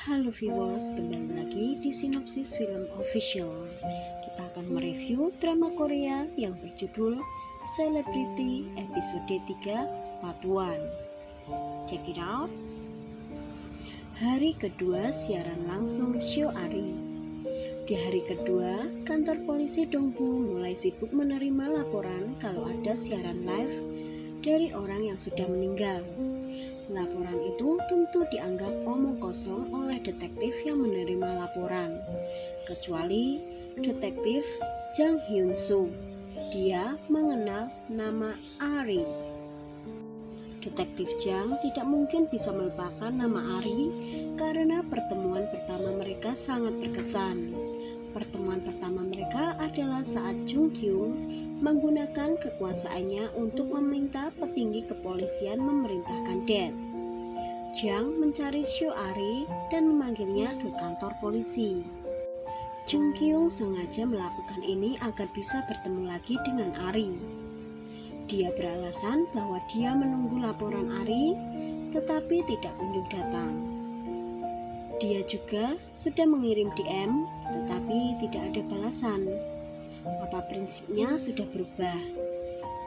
Halo viewers, kembali lagi di Sinopsis Film Official. Kita akan mereview drama Korea yang berjudul Celebrity episode 3 Part 1. Check it out. Hari kedua siaran langsung show Ari. Di hari kedua, kantor polisi Dongbu mulai sibuk menerima laporan kalau ada siaran live dari orang yang sudah meninggal. Laporan itu tentu dianggap omong kosong oleh detektif yang menerima laporan, kecuali detektif Jang Hyun Soo. Dia mengenal nama Ari. Detektif Jang tidak mungkin bisa melupakan nama Ari karena pertemuan pertama mereka sangat berkesan. Pertemuan pertama mereka adalah saat Jung Kyung menggunakan kekuasaannya untuk meminta petinggi kepolisian memerintahkan Death. Jang mencari Seo Ari dan memanggilnya ke kantor polisi. Jung Kyung sengaja melakukan ini agar bisa bertemu lagi dengan Ari. Dia beralasan bahwa dia menunggu laporan Ari, tetapi tidak kunjung datang. Dia juga sudah mengirim DM, tetapi tidak ada balasan. Apa prinsipnya sudah berubah?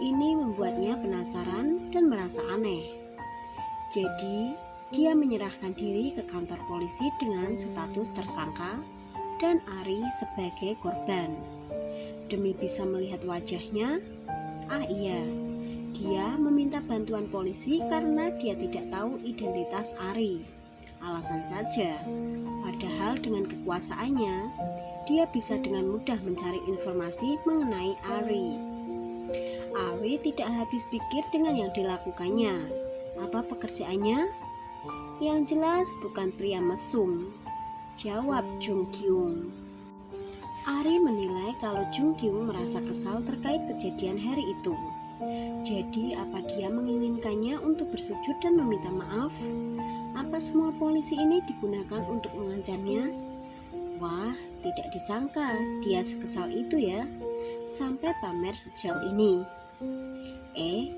Ini membuatnya penasaran dan merasa aneh. Jadi, dia menyerahkan diri ke kantor polisi dengan status tersangka dan Ari sebagai korban. Demi bisa melihat wajahnya, dia meminta bantuan polisi karena dia tidak tahu identitas Ari. Alasan saja, padahal dengan kekuasaannya, dia bisa dengan mudah mencari informasi mengenai Ari. Ari tidak habis pikir dengan yang dilakukannya. Apa pekerjaannya? Yang jelas bukan pria mesum, jawab Jung Kyung. Ari menilai kalau Jung Kyung merasa kesal terkait kejadian hari itu. Jadi apa dia menginginkannya untuk bersujud dan meminta maaf? Apa semua polisi ini digunakan untuk mengancamnya? Wah, tidak disangka dia sekesal itu ya, sampai pamer sejauh ini.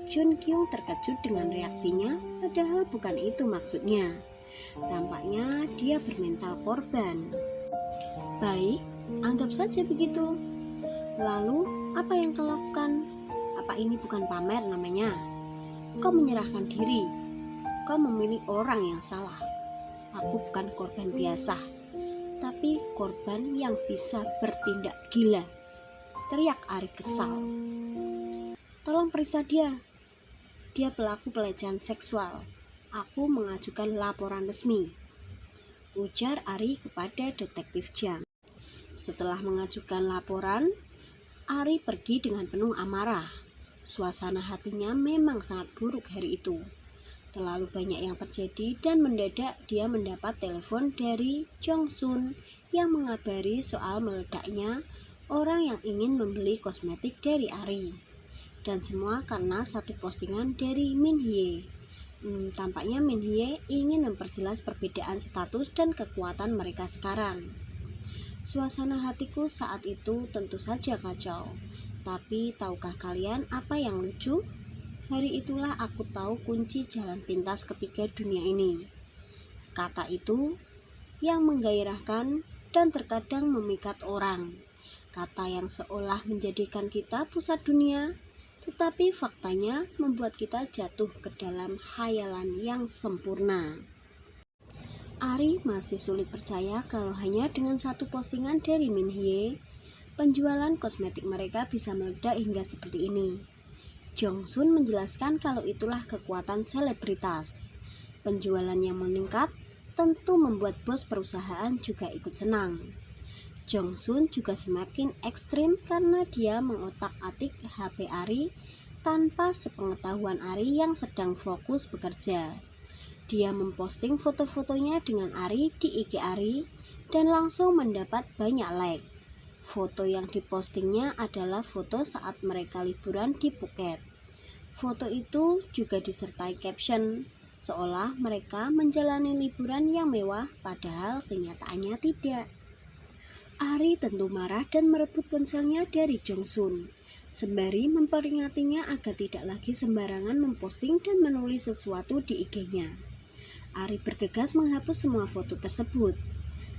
Jung Kyung terkejut dengan reaksinya, padahal bukan itu maksudnya. Tampaknya dia bermental korban. Baik, anggap saja begitu. Lalu, apa yang kau lakukan? Apa ini bukan pamer namanya? Kau menyerahkan diri. Kau memilih orang yang salah. Aku bukan korban biasa, tapi korban yang bisa bertindak gila, teriak Ari kesal. Tolong periksa dia. Dia pelaku pelecehan seksual. Aku mengajukan laporan resmi, ujar Ari kepada detektif Jang. Setelah mengajukan laporan, Ari pergi dengan penuh amarah. Suasana hatinya memang sangat buruk hari itu. Terlalu banyak yang terjadi dan mendadak dia mendapat telepon dari Jong Sun yang mengabari soal meledaknya orang yang ingin membeli kosmetik dari Ari. Dan semua karena satu postingan dari Min Hye. Tampaknya Min Hye ingin memperjelas perbedaan status dan kekuatan mereka sekarang. Suasana hatiku saat itu tentu saja kacau. Tapi tahukah kalian apa yang lucu? Hari itulah aku tahu kunci jalan pintas ketiga dunia ini. Kata itu yang menggairahkan dan terkadang memikat orang. Kata yang seolah menjadikan kita pusat dunia, tetapi faktanya membuat kita jatuh ke dalam khayalan yang sempurna. Ari masih sulit percaya kalau hanya dengan satu postingan dari Min Hye, penjualan kosmetik mereka bisa meledak hingga seperti ini. Jong Sun menjelaskan kalau itulah kekuatan selebritas. Penjualan yang meningkat tentu membuat bos perusahaan juga ikut senang. Jong Sun juga semakin ekstrim karena dia mengotak-atik HP Ari tanpa sepengetahuan Ari yang sedang fokus bekerja. Dia memposting foto-fotonya dengan Ari di IG Ari dan langsung mendapat banyak like. Foto yang dipostingnya adalah foto saat mereka liburan di Phuket. Foto itu juga disertai caption, seolah mereka menjalani liburan yang mewah padahal kenyataannya tidak. Ari tentu marah dan merebut ponselnya dari Jong Sun, sembari memperingatinya agar tidak lagi sembarangan memposting dan menulis sesuatu di IG-nya. Ari bergegas menghapus semua foto tersebut.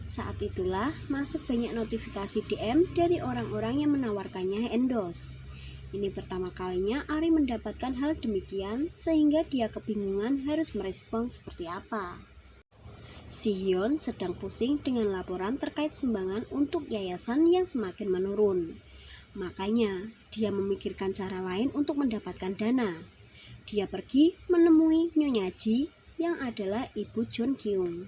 Saat itulah masuk banyak notifikasi DM dari orang-orang yang menawarkannya endorse. Ini pertama kalinya Ari mendapatkan hal demikian sehingga dia kebingungan harus merespon seperti apa. Si-hyun sedang pusing dengan laporan terkait sumbangan untuk yayasan yang semakin menurun. Makanya dia memikirkan cara lain untuk mendapatkan dana. Dia pergi menemui Nyonya Ji yang adalah ibu Jun Kyung.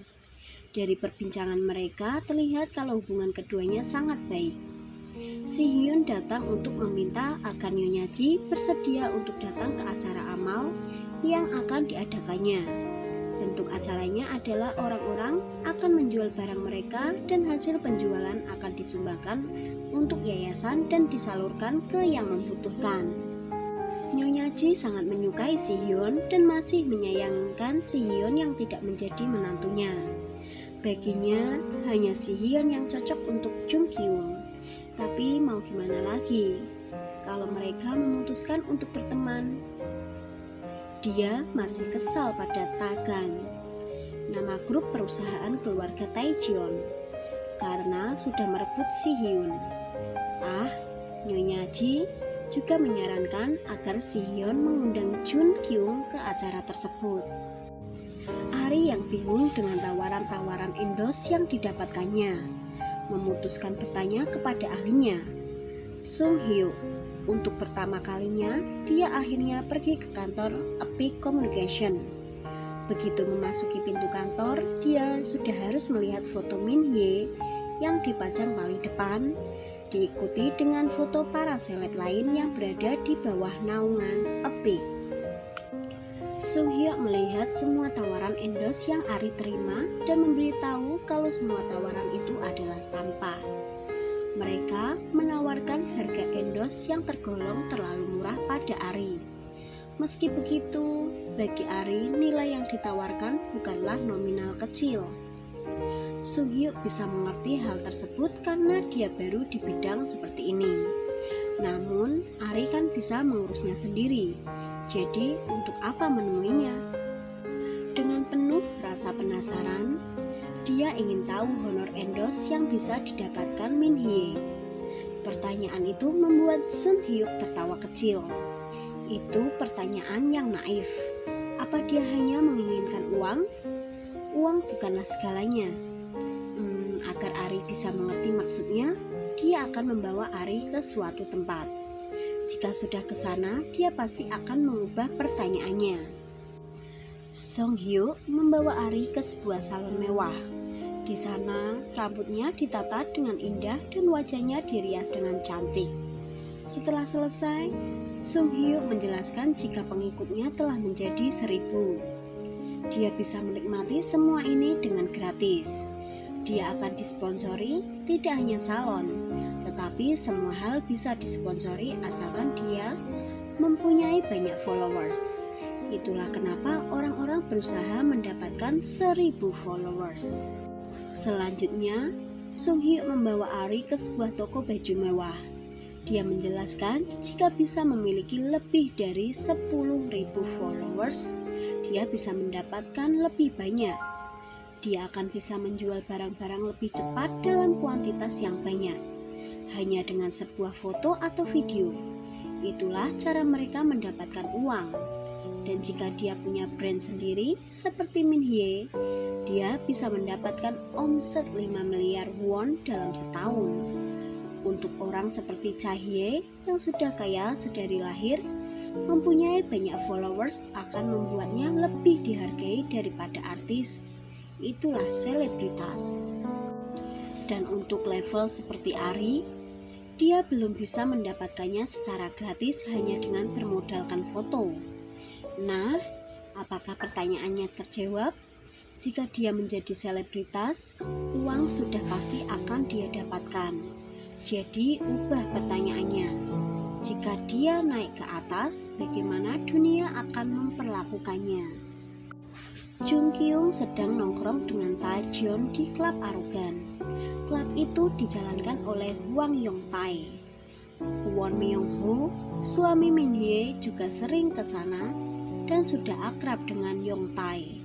Dari perbincangan mereka terlihat kalau hubungan keduanya sangat baik. Si-hyun datang untuk meminta agar Nyonya Ji bersedia untuk datang ke acara amal yang akan diadakannya. Bentuk acaranya adalah orang-orang akan menjual barang mereka dan hasil penjualan akan disumbangkan untuk yayasan dan disalurkan ke yang membutuhkan. Nyonya Ji sangat menyukai Si-hyun dan masih menyayangkan Si-hyun yang tidak menjadi menantunya. Baginya hanya Si-hyun yang cocok untuk Jung Kyung. Tapi mau gimana lagi kalau mereka memutuskan untuk berteman. Dia masih kesal pada Tagang, nama grup perusahaan keluarga Taejeon, karena sudah merebut Si-hyun. Nyonya Ji juga menyarankan agar Si-hyun mengundang Jun Kyung ke acara tersebut. Ari yang bingung dengan tawaran-tawaran endorse yang didapatkannya, memutuskan bertanya kepada ahlinya, Sung Hyuk. Untuk pertama kalinya, dia akhirnya pergi ke kantor Epic Communication. Begitu memasuki pintu kantor, dia sudah harus melihat foto Min Hye yang dipajang paling depan, diikuti dengan foto para seleb lain yang berada di bawah naungan Epic. Sung Hyuk melihat semua tawaran endorse yang Ari terima dan memberitahu kalau semua tawaran itu adalah sampah. Mereka menawarkan harga endorse yang tergolong terlalu murah pada Ari. Meski begitu, bagi Ari nilai yang ditawarkan bukanlah nominal kecil. Sung Hyuk bisa mengerti hal tersebut karena dia baru di bidang seperti ini. Namun, Ari kan bisa mengurusnya sendiri. Jadi, untuk apa menemuinya? Dengan penuh rasa penasaran, dia ingin tahu honor endorse yang bisa didapatkan Min Hye. Pertanyaan itu membuat Sung Hyuk tertawa kecil. Itu pertanyaan yang naif. Apa dia hanya menginginkan uang? Uang bukanlah segalanya. Agar Ari bisa mengerti maksudnya, dia akan membawa Ari ke suatu tempat. Jika sudah ke sana, dia pasti akan mengubah pertanyaannya. Sung Hyuk membawa Ari ke sebuah salon mewah. Di sana, rambutnya ditata dengan indah dan wajahnya dirias dengan cantik. Setelah selesai, Sung Hyuk menjelaskan jika pengikutnya telah menjadi 1.000. Dia bisa menikmati semua ini dengan gratis. Dia akan disponsori tidak hanya salon, tetapi semua hal bisa disponsori asalkan dia mempunyai banyak followers. Itulah kenapa orang-orang berusaha mendapatkan 1.000 followers. Selanjutnya, Sung Hyuk membawa Ari ke sebuah toko baju mewah. Dia menjelaskan jika bisa memiliki lebih dari 10.000 followers, dia bisa mendapatkan lebih banyak. Dia akan bisa menjual barang-barang lebih cepat dalam kuantitas yang banyak, hanya dengan sebuah foto atau video. Itulah cara mereka mendapatkan uang. Dan jika dia punya brand sendiri seperti Min Hye, dia bisa mendapatkan omset 5 miliar won dalam setahun. Untuk orang seperti Cha Hye yang sudah kaya sedari lahir, mempunyai banyak followers akan membuatnya lebih dihargai daripada artis. Itulah selebritas. Dan untuk level seperti Ari, dia belum bisa mendapatkannya secara gratis hanya dengan bermodalkan foto. Nah, apakah pertanyaannya terjawab? Jika dia menjadi selebritas, uang sudah pasti akan dia dapatkan. Jadi, ubah pertanyaannya. Jika dia naik ke atas, bagaimana dunia akan memperlakukannya? Jung Kyung sedang nongkrong dengan Taejeon di klub arogan. Klub itu dijalankan oleh Hwang Yong-tae. Won Myung-ho, suami Min Hye, juga sering ke sana dan sudah akrab dengan Yong-tae.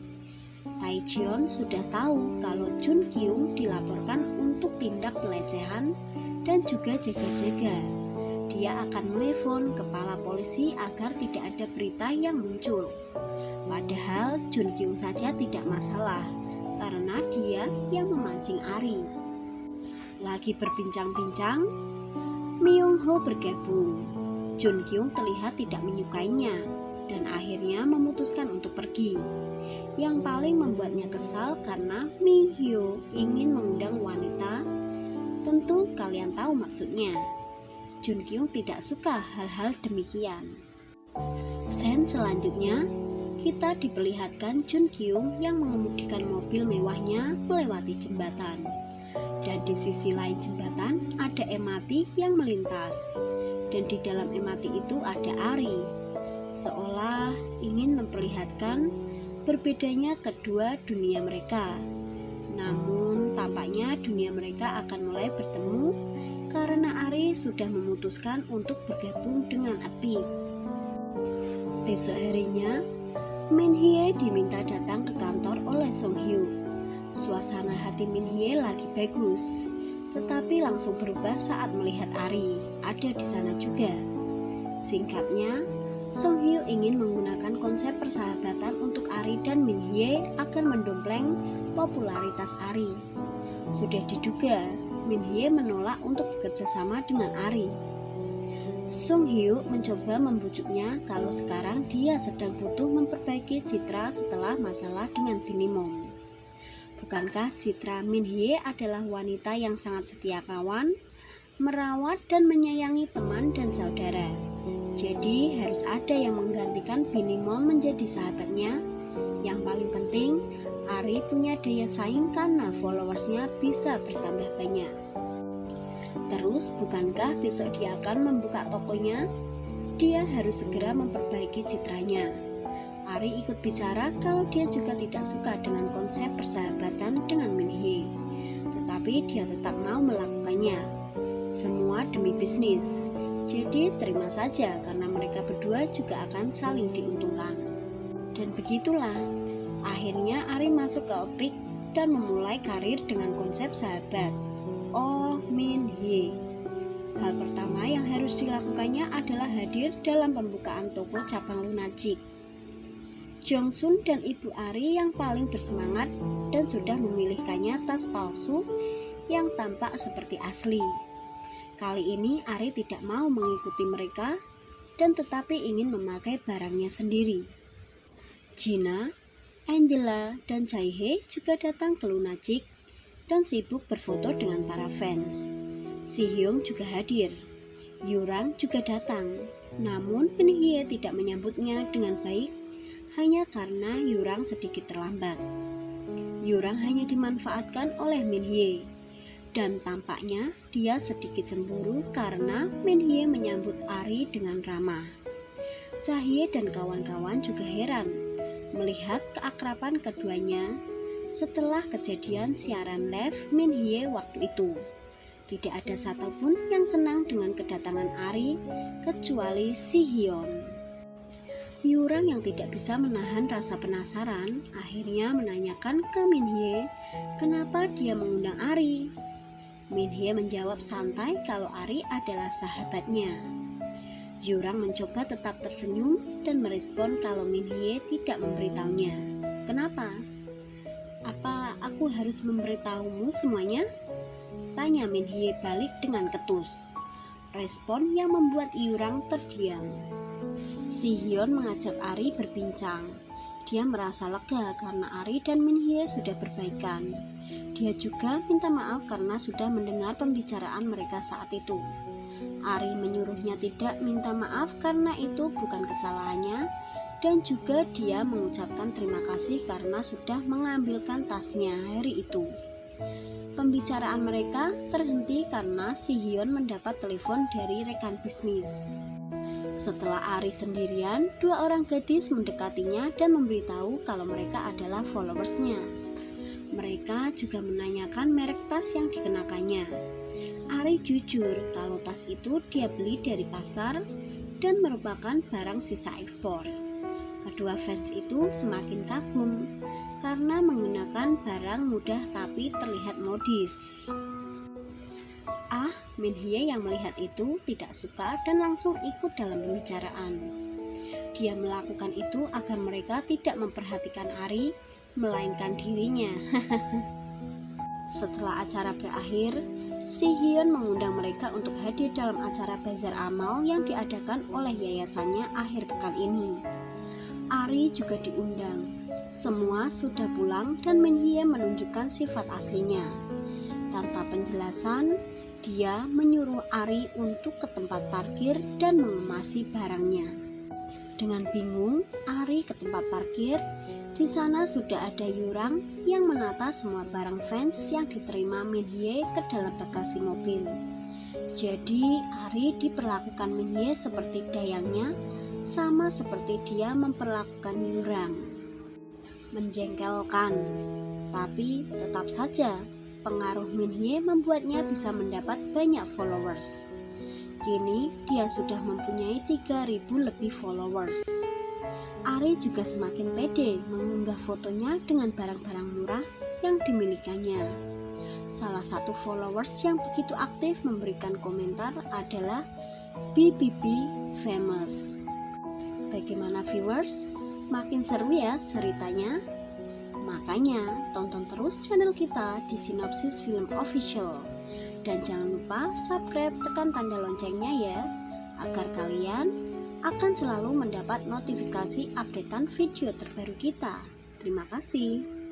Taejeon sudah tahu kalau Jun Kyung dilaporkan untuk tindak pelecehan dan juga jaga-jaga. Dia akan menelpon kepala polisi agar tidak ada berita yang muncul. Padahal Jun Kyung saja tidak masalah karena dia yang memancing Ari. Lagi berbincang-bincang, Myung Ho bergabung. Jun Kyung terlihat tidak menyukainya dan akhirnya memutuskan untuk pergi. Yang paling membuatnya kesal karena Min Hyo ingin mengundang wanita. Tentu kalian tahu maksudnya. Jun Kyung tidak suka hal-hal demikian. Scene selanjutnya, kita diperlihatkan Jun Kyung yang mengemudikan mobil mewahnya melewati jembatan. Dan di sisi lain jembatan ada MRT yang melintas. Dan di dalam MRT itu ada Ari. Seolah ingin memperlihatkan berbedanya kedua dunia mereka. Namun tampaknya dunia mereka akan mulai bertemu karena Ari sudah memutuskan untuk bergabung dengan Api. Besok harinya, Min Hye diminta datang ke kantor oleh Song Hyo. Suasana hati Min Hye lagi bagus, tetapi langsung berubah saat melihat Ari ada di sana juga. Singkatnya, Song Hyo ingin menggunakan konsep persahabatan untuk Ari dan Min Hye agar mendompleng popularitas Ari. Sudah diduga, Min Hye menolak untuk bekerja sama dengan Ari. Song Hyo mencoba membujuknya kalau sekarang dia sedang butuh memperbaiki citra setelah masalah dengan Binimong. Bukankah citra Min Hye adalah wanita yang sangat setia kawan, merawat dan menyayangi teman dan saudara? Jadi harus ada yang menggantikan Binimong menjadi sahabatnya. Yang paling penting, Ari punya daya saing karena followersnya bisa bertambah banyak. Terus bukankah besok dia akan membuka tokonya? Dia harus segera memperbaiki citranya. Ari ikut bicara kalau dia juga tidak suka dengan konsep persahabatan dengan Min Hye. Tetapi dia tetap mau melakukannya. Semua demi bisnis. Jadi terima saja karena mereka berdua juga akan saling diuntungkan. Dan begitulah, akhirnya Ari masuk ke Opik dan memulai karir dengan konsep sahabat. Oh Min Hye. Hal pertama yang harus dilakukannya adalah hadir dalam pembukaan toko cabang Lunachik. Jong Sun dan Ibu Ari yang paling bersemangat dan sudah memilihkannya tas palsu yang tampak seperti asli. Kali ini Ari tidak mau mengikuti mereka dan tetapi ingin memakai barangnya sendiri. Gina, Angela, dan Jae-hye juga datang ke Lunachik dan sibuk berfoto dengan para fans. Si Hyung juga hadir. Yurang juga datang, namun Min Hye tidak menyambutnya dengan baik hanya karena Yurang sedikit terlambat. Yurang hanya dimanfaatkan oleh Min Hye. Dan tampaknya dia sedikit cemburu karena Min Hye menyambut Ari dengan ramah. Jae-hye dan kawan-kawan juga heran melihat keakraban keduanya setelah kejadian siaran live Min Hye waktu itu. Tidak ada satupun yang senang dengan kedatangan Ari kecuali Si Hyun. Yurang yang tidak bisa menahan rasa penasaran akhirnya menanyakan ke Min Hye kenapa dia mengundang Ari. Min Hye menjawab santai kalau Ari adalah sahabatnya. Yurang mencoba tetap tersenyum dan merespon kalau Min Hye tidak memberitahunya. Kenapa? Apa aku harus memberitahumu semuanya? Tanya Min Hye balik dengan ketus. Respon yang membuat Yurang terdiam. Si Hyun mengajak Ari berbincang. Dia merasa lega karena Ari dan Min Hye sudah berbaikan. Dia juga minta maaf karena sudah mendengar pembicaraan mereka saat itu. Ari menyuruhnya tidak minta maaf karena itu bukan kesalahannya dan juga dia mengucapkan terima kasih karena sudah mengambilkan tasnya hari itu. Pembicaraan mereka terhenti karena Si Hyun mendapat telepon dari rekan bisnis. Setelah Ari sendirian, dua orang gadis mendekatinya dan memberitahu kalau mereka adalah followersnya. Mereka juga menanyakan merek tas yang dikenakannya. Ari jujur kalau tas itu dia beli dari pasar dan merupakan barang sisa ekspor. Kedua fans itu semakin kagum karena menggunakan barang mudah tapi terlihat modis. Min Hye yang melihat itu tidak suka dan langsung ikut dalam pembicaraan. Dia melakukan itu agar mereka tidak memperhatikan Ari, melainkan dirinya. Setelah acara berakhir, Si Hyun mengundang mereka untuk hadir dalam acara bazar amal yang diadakan oleh yayasannya akhir pekan ini. Ari juga diundang. Semua sudah pulang dan Min Hye menunjukkan sifat aslinya. Tanpa penjelasan, dia menyuruh Ari untuk ke tempat parkir dan mengemasi barangnya. Dengan bingung, Ari ke tempat parkir. Di sana sudah ada Yurang yang menata semua barang fans yang diterima Min Hye ke dalam bagasi mobil. Jadi Ari diperlakukan Min Hye seperti dayangnya, sama seperti dia memperlakukan Yurang. Menjengkelkan, tapi tetap saja pengaruh Min Hye membuatnya bisa mendapat banyak followers. Kini dia sudah mempunyai 3.000 lebih followers. Ari juga semakin pede mengunggah fotonya dengan barang-barang murah yang dimilikannya. Salah satu followers yang begitu aktif memberikan komentar adalah BBB Famous. Bagaimana viewers? Makin seru ya ceritanya? Makanya tonton terus channel kita di Sinopsis Film Official. Dan jangan lupa subscribe, tekan tanda loncengnya ya, agar kalian akan selalu mendapat notifikasi updatean video terbaru kita. Terima kasih.